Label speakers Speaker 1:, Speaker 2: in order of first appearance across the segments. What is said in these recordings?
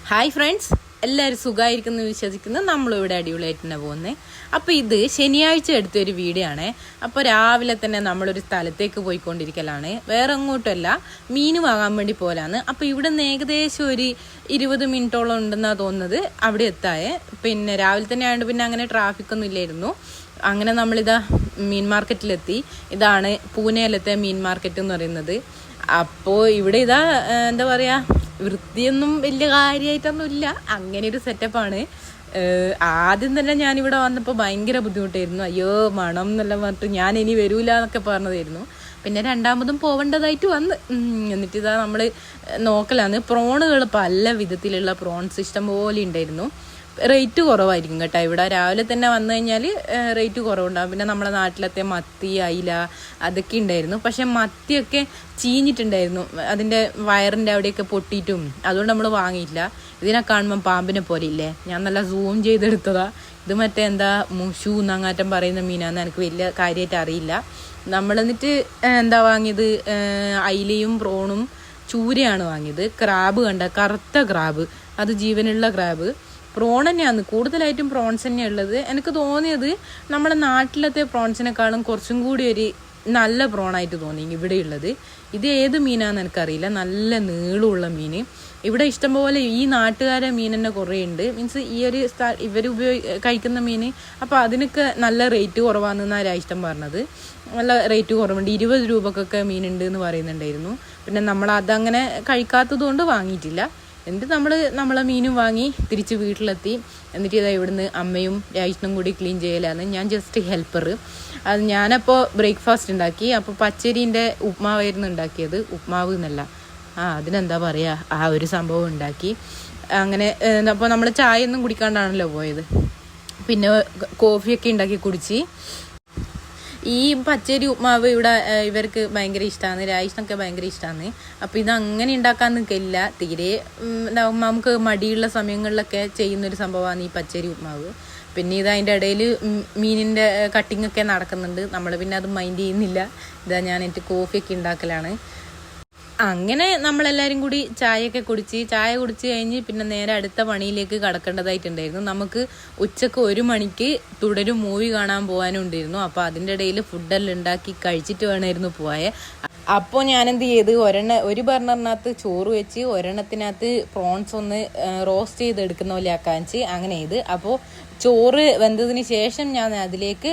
Speaker 1: Hi friends, എല്ലാവരും സുഖമായിരിക്കുന്നു വിശ്വസിക്കുന്നു. നമ്മളിവിടെ അടിപൊളിയായിട്ട് തന്നെ പോകുന്നത്. അപ്പോൾ ഇത് ശനിയാഴ്ച എടുത്തൊരു വീഡിയോ ആണ്. അപ്പോൾ രാവിലെ തന്നെ നമ്മളൊരു സ്ഥലത്തേക്ക് പോയിക്കൊണ്ടിരിക്കലാണ്. വേറെ എങ്ങോട്ടല്ല, മീൻ വാങ്ങാൻ വേണ്ടി പോലാണ്. അപ്പോൾ ഇവിടെ നിന്ന് ഏകദേശം ഒരു 20 മിനിറ്റോളം ഉണ്ടെന്നാണ് തോന്നുന്നത് അവിടെ എത്തായേ. പിന്നെ രാവിലെ തന്നെ ആയതുകൊണ്ട് പിന്നെ അങ്ങനെ ട്രാഫിക്കൊന്നും ഇല്ലായിരുന്നു. അങ്ങനെ നമ്മളിതാ മീൻ മാർക്കറ്റിലെത്തി. ഇതാണ് പൂനെയിലത്തെ മീൻ മാർക്കറ്റ് എന്ന് പറയുന്നത്. അപ്പോൾ ഇവിടെ ഇതാ എന്താ പറയുക, വൃത്തിയൊന്നും വലിയ കാര്യമായിട്ടൊന്നും ഇല്ല, അങ്ങനെ ഒരു സെറ്റപ്പാണ്. ആദ്യം തന്നെ ഞാനിവിടെ വന്നപ്പോൾ ഭയങ്കര ബുദ്ധിമുട്ടായിരുന്നു. അയ്യോ മണം എന്നെല്ലാം പറഞ്ഞിട്ട് ഞാൻ ഇനി വരൂല എന്നൊക്കെ പറഞ്ഞതായിരുന്നു. പിന്നെ രണ്ടാമതും പോവേണ്ടതായിട്ട് വന്ന് എന്നിട്ട് ഇതാ നമ്മൾ നോക്കലാണ്. പ്രോണുകൾ പല വിധത്തിലുള്ള പ്രോൺസ് ഇഷ്ടം പോലെ ഉണ്ടായിരുന്നു. റേറ്റ് കുറവായിരിക്കും കേട്ടോ. ഇവിടെ രാവിലെ തന്നെ വന്നു കഴിഞ്ഞാൽ റേറ്റ് കുറവുണ്ടാകും. പിന്നെ നമ്മളെ നാട്ടിലത്തെ മത്തി, അയില അതൊക്കെ ഉണ്ടായിരുന്നു. പക്ഷെ മത്തിയൊക്കെ ചീഞ്ഞിട്ടുണ്ടായിരുന്നു, അതിൻ്റെ വയറിൻ്റെ അവിടെയൊക്കെ പൊട്ടിയിട്ടും. അതുകൊണ്ട് നമ്മൾ വാങ്ങിയില്ല. ഇതിനെ കാണുമ്പം പാമ്പിനെ പോലെ ഇല്ലേ, ഞാൻ നല്ല സൂം ചെയ്തെടുത്തതാ. ഇത് മറ്റേ എന്താ മുഷു എന്നങ്ങാറ്റം പറയുന്ന മീനാന്ന് എനിക്ക് വലിയ കാര്യമായിട്ട് അറിയില്ല. നമ്മളെന്നിട്ട് എന്താ വാങ്ങിയത്, അയിലയും പ്രോണും ചൂരയാണ് വാങ്ങിയത്. ക്രാബ് കണ്ട, കറുത്ത ക്രാബ്, അത് ജീവനുള്ള ക്രാബ്. പ്രോൺ തന്നെയാണ് കൂടുതലായിട്ടും, പ്രോൺസ് തന്നെയാണ് ഉള്ളത്. എനിക്ക് തോന്നിയത് നമ്മുടെ നാട്ടിലത്തെ പ്രോൺസിനെക്കാളും കുറച്ചും കൂടി ഒരു നല്ല പ്രോണായിട്ട് തോന്നി ഇവിടെയുള്ളത്. ഇത് ഏത് മീനാണെന്ന് എനിക്കറിയില്ല, നല്ല നീളമുള്ള മീൻ. ഇവിടെ ഇഷ്ടംപോലെ ഈ നാട്ടുകാരെ മീൻ തന്നെ കുറേ ഉണ്ട്. മീൻസ് ഈ ഒരു ഇവർ കഴിക്കുന്ന മീൻ. അപ്പോൾ അതിനൊക്കെ നല്ല റേറ്റ് കുറവാണെന്നാണ് ഇഷ്ടം പറഞ്ഞത്. നല്ല റേറ്റ് കുറവുണ്ട്, 20 രൂപക്കൊക്കെ മീനുണ്ട് എന്ന് പറയുന്നുണ്ടായിരുന്നു. പിന്നെ നമ്മൾ അതങ്ങനെ കഴിക്കാത്തത് കൊണ്ട് വാങ്ങിയിട്ടില്ല. എന്നിട്ട് നമ്മളെ മീനും വാങ്ങി തിരിച്ച് വീട്ടിലെത്തി. എന്നിട്ട് ഇതാ ഇവിടുന്ന് അമ്മയും രായിഷനും കൂടി ക്ലീൻ ചെയ്യലാണ്, ഞാൻ ജസ്റ്റ് ഹെൽപ്പർ. അത് ഞാനപ്പോൾ ബ്രേക്ക്ഫാസ്റ്റ് ഉണ്ടാക്കി. അപ്പോൾ പച്ചരീൻ്റെ ഉപ്മാവായിരുന്നു ഉണ്ടാക്കിയത്, ഉപ്മാവ് എന്നല്ല, അതിനെന്താ പറയുക, ആ ഒരു സംഭവം ഉണ്ടാക്കി. അങ്ങനെ അപ്പോൾ നമ്മൾ ചായ ഒന്നും കുടിക്കാണ്ടാണല്ലോ പോയത്. പിന്നെ കോഫിയൊക്കെ ഉണ്ടാക്കി കുടിച്ച്. ഈ പച്ചരി ഉപ്മാവ് ഇവിടെ ഇവർക്ക് ഭയങ്കര ഇഷ്ടമാണ്, രായിഷിനൊക്കെ ഭയങ്കര ഇഷ്ടമാണ്. അപ്പോൾ ഇതങ്ങനെ ഉണ്ടാക്കാൻ നിൽക്കില്ല തീരെ. നമുക്ക് മടിയുള്ള സമയങ്ങളിലൊക്കെ ചെയ്യുന്നൊരു സംഭവമാണ് ഈ പച്ചരി ഉപ്മാവ്. പിന്നെ ഇത് അതിൻ്റെ ഇടയിൽ മീനിൻ്റെ കട്ടിങ്ങൊക്കെ നടക്കുന്നുണ്ട്. നമ്മൾ പിന്നെ അത് മൈൻഡ് ചെയ്യുന്നില്ല. ഇതാ ഞാൻ എനിക്ക് കോഫിയൊക്കെ ഉണ്ടാക്കലാണ്. അങ്ങനെ നമ്മളെല്ലാവരും കൂടി ചായ കുടിച്ച് കഴിഞ്ഞ് പിന്നെ നേരെ അടുത്ത പണിയിലേക്ക് കടക്കേണ്ടതായിട്ടുണ്ടായിരുന്നു. നമുക്ക് ഉച്ചക്ക് 1 മണിക്ക് തുടരും മൂവി കാണാൻ പോകാനും ഉണ്ടായിരുന്നു. അപ്പോൾ അതിൻ്റെ ഇടയിൽ ഫുഡെല്ലാം ഉണ്ടാക്കി കഴിച്ചിട്ട് വേണമായിരുന്നു പോയേ. അപ്പോൾ ഞാനെന്ത് ചെയ്ത്, ഒരു ബർണറിനകത്ത് ചോറ് വെച്ച് ഒരെണ്ണത്തിനകത്ത് പ്രോൺസ് ഒന്ന് റോസ്റ്റ് ചെയ്തെടുക്കുന്ന പോലെ ആക്കാച്ച് അങ്ങനെ ചെയ്ത്. അപ്പോൾ ചോറ് വെന്തതിന് ശേഷം ഞാൻ അതിലേക്ക്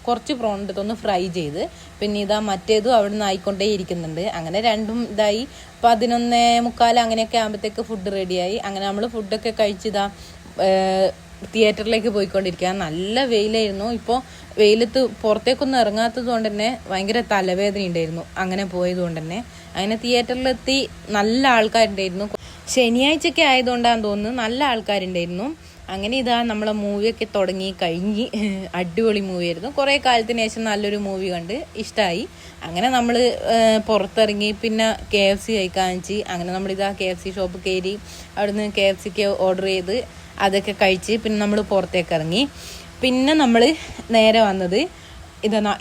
Speaker 1: കുറച്ച് പ്രോൺ എടുത്തൊന്ന് ഫ്രൈ ചെയ്ത്. പിന്നെ ഇതാ മറ്റേതും അവിടെ നിന്ന് ആയിക്കൊണ്ടേ ഇരിക്കുന്നുണ്ട്. അങ്ങനെ രണ്ടും ഇതായി 11:45 അങ്ങനെയൊക്കെ ആകുമ്പോഴത്തേക്ക് ഫുഡ് റെഡിയായി. അങ്ങനെ നമ്മൾ ഫുഡൊക്കെ കഴിച്ചിതാ തിയേറ്ററിലേക്ക് പോയിക്കൊണ്ടിരിക്കുക. നല്ല വെയിലായിരുന്നു. ഇപ്പോൾ വെയിലത്ത് പുറത്തേക്കൊന്നും ഇറങ്ങാത്തത് കൊണ്ട് തന്നെ ഭയങ്കര തലവേദന ഉണ്ടായിരുന്നു. അങ്ങനെ പോയത് കൊണ്ട് തന്നെ അങ്ങനെ തിയേറ്ററിലെത്തി. നല്ല ആൾക്കാരുണ്ടായിരുന്നു. ശനിയാഴ്ചയൊക്കെ ആയതുകൊണ്ടാണെന്ന് തോന്നുന്നു, നല്ല ആൾക്കാരുണ്ടായിരുന്നു. അങ്ങനെ ഇതാ നമ്മളെ മൂവിയൊക്കെ തുടങ്ങി കഴിഞ്ഞ്. അടിപൊളി മൂവിയായിരുന്നു. കുറേ കാലത്തിന് ശേഷം നല്ലൊരു മൂവി കണ്ട് ഇഷ്ടമായി. അങ്ങനെ നമ്മൾ പുറത്തിറങ്ങി. പിന്നെ KFC കഴിക്കാൻ വെച്ച്. അങ്ങനെ നമ്മളിതാ KFC ഷോപ്പ് കയറി. അവിടുന്ന് KFCക്ക് ഓർഡർ ചെയ്ത് അതൊക്കെ കഴിച്ച് പിന്നെ നമ്മൾ പുറത്തേക്ക് ഇറങ്ങി. പിന്നെ നമ്മൾ നേരെ വന്നത്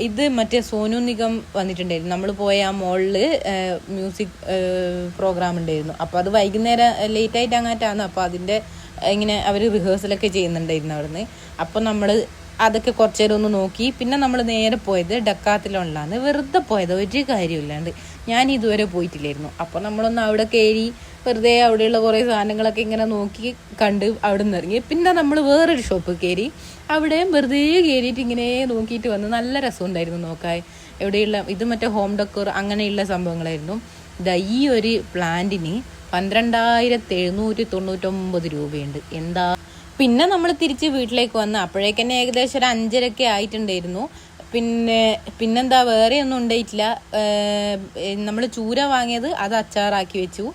Speaker 1: ഇത് മറ്റേ സോനു നിഗം വന്നിട്ടുണ്ടായിരുന്നു. നമ്മൾ പോയ ആ മോളിൽ മ്യൂസിക് പ്രോഗ്രാം ഉണ്ടായിരുന്നു. അപ്പോൾ അത് വൈകുന്നേരം ലേറ്റായിട്ട് അങ്ങാറ്റാണ്. അപ്പോൾ അതിൻ്റെ ഇങ്ങനെ അവർ റിഹേഴ്സലൊക്കെ ചെയ്യുന്നുണ്ടായിരുന്നു അവിടുന്ന്. അപ്പോൾ നമ്മൾ അതൊക്കെ കുറച്ച് നേരം ഒന്ന് നോക്കി. പിന്നെ നമ്മൾ നേരെ പോയത് ഡക്കാത്തലോണിലാണ്. വെറുതെ പോയത്, ഒരു കാര്യമില്ലാണ്ട്. ഞാൻ ഇതുവരെ പോയിട്ടില്ലായിരുന്നു. അപ്പോൾ നമ്മളൊന്ന് അവിടെ കയറി വെറുതെ അവിടെയുള്ള കുറേ സാധനങ്ങളൊക്കെ ഇങ്ങനെ നോക്കി കണ്ട് അവിടെ നിന്ന് ഇറങ്ങി. പിന്നെ നമ്മൾ വേറൊരു ഷോപ്പ് കയറി. അവിടെയും വെറുതെ കയറിയിട്ട് ഇങ്ങനെ നോക്കിയിട്ട് വന്ന്. നല്ല രസമുണ്ടായിരുന്നു നോക്കാൻ. എവിടെയുള്ള ഇത് മറ്റേ ഹോം ഡെക്കോർ അങ്ങനെയുള്ള സംഭവങ്ങളായിരുന്നു. ഇതാ ഈ ഒരു പ്ലാന്റിന് 12,799 രൂപയുണ്ട്. എന്താ. പിന്നെ നമ്മൾ തിരിച്ച് വീട്ടിലേക്ക് വന്ന് അപ്പോഴേക്കന്നെ ഏകദേശം ഒരു 5:30 ആയിട്ടുണ്ടായിരുന്നു. പിന്നെന്താ വേറെ ഒന്നും ഉണ്ടായിട്ടില്ല. നമ്മൾ ചൂര വാങ്ങിയത് അത് അച്ചാറാക്കി വെച്ചു.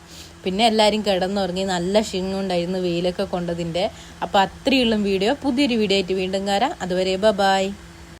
Speaker 1: പിന്നെ എല്ലാവരും കിടന്നുറങ്ങി. നല്ല ക്ഷീണമുണ്ടായിരുന്നു വെയിലൊക്കെ കൊണ്ടതിൻ്റെ. അപ്പോൾ അത്രയുള്ള വീഡിയോ. പുതിയൊരു വീഡിയോ ആയിട്ട് വീണ്ടും കാണാം. അതുവരെ ബൈ.